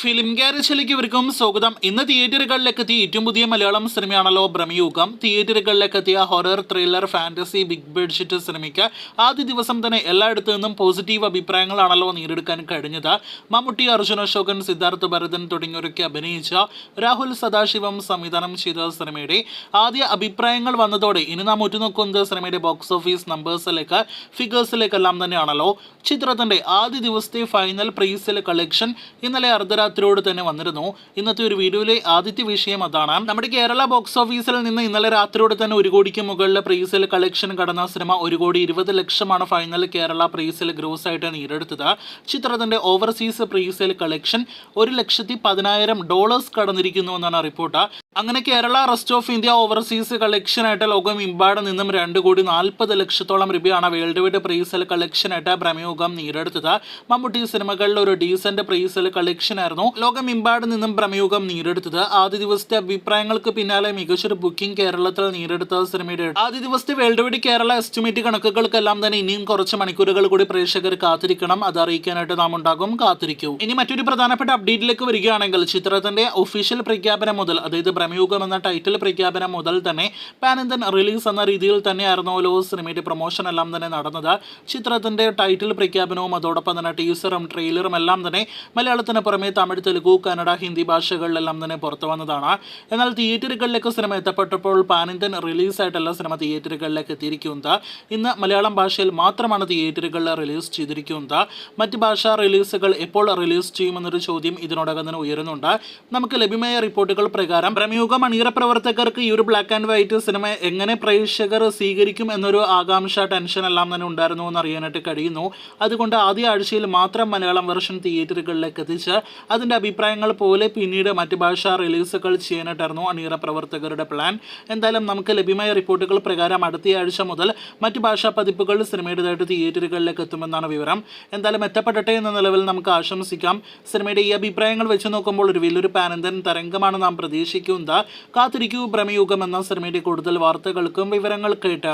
Film ഗാരേജിലേക്ക് ഇവർക്കും സ്വാഗതം. ഇന്ന് തിയേറ്ററുകളിലേക്ക് എത്തിയ ഏറ്റവും പുതിയ മലയാളം സിനിമയാണല്ലോ ഭ്രമയുഗം. തിയേറ്ററുകളിലേക്ക് എത്തിയ horror, thriller, fantasy, big budget സിനിമയ്ക്ക് ആദ്യ ദിവസം തന്നെ എല്ലായിടത്തു നിന്നും പോസിറ്റീവ് അഭിപ്രായങ്ങളാണല്ലോ നേടിയെടുക്കാൻ കഴിഞ്ഞത്. മമ്മൂട്ടി, അർജുൻ അശോകൻ, സിദ്ധാർത്ഥ് ഭരതൻ തുടങ്ങിയവരൊക്കെ അഭിനയിച്ച രാഹുൽ സദാശിവം സംവിധാനം ചെയ്ത സിനിമയുടെ ആദ്യ അഭിപ്രായങ്ങൾ വന്നതോടെ ഇനി നാം ഉറ്റുനോക്കുന്നത് സിനിമയുടെ ബോക്സ് ഓഫീസ് നമ്പേഴ്സിലേക്ക്, ഫിഗേഴ്സിലേക്കെല്ലാം തന്നെയാണല്ലോ. ചിത്രത്തിന്റെ ആദ്യ ദിവസത്തെ ഫൈനൽ പ്രീസെയിൽ കളക്ഷൻ ഇന്നലെ അർദ്ധരാത്രിയോട് തന്നെ വന്നിരുന്നു. ഇന്നത്തെ ഒരു വീഡിയോയിലെ ആദ്യത്തെ വിഷയം അതാണ്. നമ്മുടെ കേരള ബോക്സ് ഓഫീസിൽ നിന്ന് ഇന്നലെ രാത്രിയോടെ തന്നെ 1 കോടിക്ക് മുകളിൽ പ്രീസെയിൽ കളക്ഷൻ കടന്ന cinema 1,20,00,000 final Kerala presale gross ആയിട്ട് നേടിയെടുത്തത്. ചിത്രത്തിന്റെ ഓവർസീസ് പ്രീസെയിൽ കളക്ഷൻ $1,10,000 കടന്നിരിക്കുന്നു എന്നാണ് റിപ്പോർട്ട്. അങ്ങനെ Kerala, rest of India overseas കളക്ഷനായിട്ട് ലോകമെമ്പാടും നിന്നും 2,40,00,000 രൂപയാണ് വേൾഡ് വൈഡ് പ്രീസെയിൽ കളക്ഷനായിട്ട് ഭ്രമയുഗം നേടിയെടുത്തത്. മമ്മൂട്ടി സിനിമകളിൽ ഒരു ഡീസന്റ് പ്രീസെയിൽ കളക്ഷൻ ആയിരുന്നു ലോകമെമ്പാടും നിന്നും ഭ്രമയുഗം നേടിയെടുത്തത്. ആദ്യ ദിവസത്തെ അഭിപ്രായങ്ങൾക്ക് പിന്നാലെ മികച്ചൊരു ബുക്കിംഗ് കേരളത്തിൽ നേടിയെടുത്ത സിനിമയുടെ ആദ്യ ദിവസത്തെ വേൾഡ് വൈഡ് കേരള എസ്റ്റിമേറ്റ് കണക്കുകൾക്കെല്ലാം തന്നെ ഇനിയും കുറച്ച് മണിക്കൂറുകൾ കൂടി പ്രേക്ഷകർ കാത്തിരിക്കണം. അത് അറിയിക്കാനായിട്ട് നാം ഉണ്ടാകും, കാത്തിരിക്കൂ. ഇനി മറ്റൊരു പ്രധാനപ്പെട്ട അപ്ഡേറ്റിലേക്ക് വരികയാണെങ്കിൽ ചിത്രത്തിന്റെ ഒഫീഷ്യൽ പ്രഖ്യാപനം മുതൽ, അതായത് ഭ്രമയുഗം എന്ന ടൈറ്റിൽ പ്രഖ്യാപനം മുതൽ തന്നെ പാൻ ഇന്ത്യൻ റിലീസ് എന്ന രീതിയിൽ തന്നെയായിരുന്നല്ലോ സിനിമയുടെ പ്രൊമോഷൻ എല്ലാം തന്നെ നടന്നത്. ചിത്രത്തിന്റെ ടൈറ്റിൽ പ്രഖ്യാപനവും അതോടൊപ്പം തന്നെ ടീസറും ട്രെയിലറും എല്ലാം തന്നെ മലയാളത്തിന് പുറമെ തമിഴ്, തെലുഗു, കന്നഡ, ഹിന്ദി ഭാഷകളിലെല്ലാം തന്നെ പുറത്തു വന്നതാണ്. എന്നാൽ തിയേറ്ററുകളിലേക്ക് സിനിമ എത്തപ്പെട്ടപ്പോൾ പാൻ ഇന്ത്യൻ റിലീസായിട്ടല്ല സിനിമ തിയേറ്ററുകളിലേക്ക് എത്തിയിരിക്കുന്നത്. ഇന്ന് മലയാളം ഭാഷയിൽ മാത്രമാണ് തിയേറ്ററുകളിൽ റിലീസ് ചെയ്തിരിക്കുന്നത്. മറ്റ് ഭാഷാ റിലീസുകൾ എപ്പോൾ റിലീസ് ചെയ്യുമെന്നൊരു ചോദ്യം ഇതിനോടകം തന്നെ ഉയരുന്നുണ്ട്. നമുക്ക് ലഭ്യമായ റിപ്പോർട്ടുകൾ പ്രകാരം ഭ്രമയുഗം അണിയറ പ്രവർത്തകർക്ക് ഈ ഒരു ബ്ലാക്ക് ആൻഡ് വൈറ്റ് സിനിമ എങ്ങനെ പ്രേക്ഷകർ സ്വീകരിക്കും എന്നൊരു ആകാംക്ഷ, ടെൻഷൻ എല്ലാം തന്നെ ഉണ്ടായിരുന്നു എന്ന് അറിയാനായിട്ട് കഴിയുന്നു. അതുകൊണ്ട് ആദ്യ ആഴ്ചയിൽ മാത്രം മലയാളം വെർഷൻ തിയേറ്ററുകളിലേക്ക് എത്തിച്ച് അതിൻ്റെ അഭിപ്രായങ്ങൾ പോലെ പിന്നീട് മറ്റ് ഭാഷാ റിലീസുകൾ ചെയ്യാനായിട്ടായിരുന്നു അണിയറ പ്രവർത്തകരുടെ പ്ലാൻ. എന്തായാലും നമുക്ക് ലഭ്യമായ റിപ്പോർട്ടുകൾ പ്രകാരം അടുത്ത ആഴ്ച മുതൽ മറ്റ് ഭാഷാ പതിപ്പുകൾ സിനിമയുടേതായിട്ട് തിയേറ്ററുകളിലേക്ക് എത്തുമെന്നാണ് വിവരം. എന്തായാലും എത്തപ്പെടട്ടെ എന്ന നിലവിൽ നമുക്ക് ആശംസിക്കാം. സിനിമയുടെ ഈ അഭിപ്രായങ്ങൾ വെച്ച് നോക്കുമ്പോൾ ഒരു വലിയൊരു പാൻ ഇന്ത്യൻ തരംഗമാണ് നാം പ്രതീക്ഷിക്കുന്നത്. കാത്തിരിക്കൂ ഭ്രമയുഗം എന്ന സിനിമയുടെ കൂടുതൽ വാർത്തകൾക്കും വിവരങ്ങൾക്കായിട്ട്.